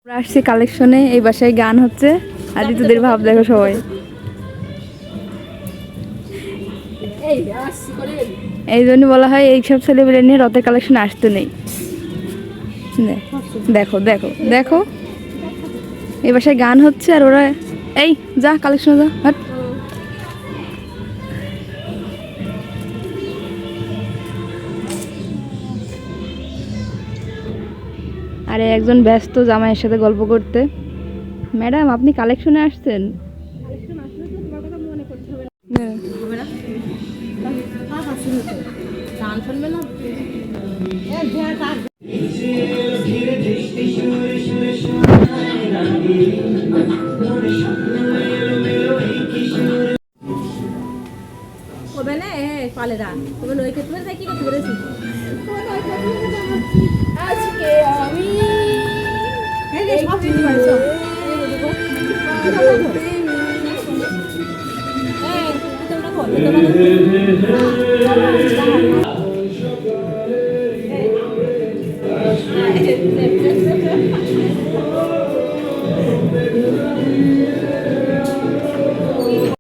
আমরা আসছি কালেকশনে, এই বাসায় গান হচ্ছে আর ঋতুদের ভাব দেখো সবাই। এই জন্য বলা হয় এইসব সেলিব্রিটি নিয়ে রথের কালেকশনে আসতে নেই। দেখো দেখো দেখো, এই বাসায় গান হচ্ছে আর ওরা এই যা কালেকশনে যা হাট। আরে একজন ব্যস্ত জামাইয়ের সাথে গল্প করতে। ম্যাডাম আপনি কালেকশনে আসছেন? আজকে আমি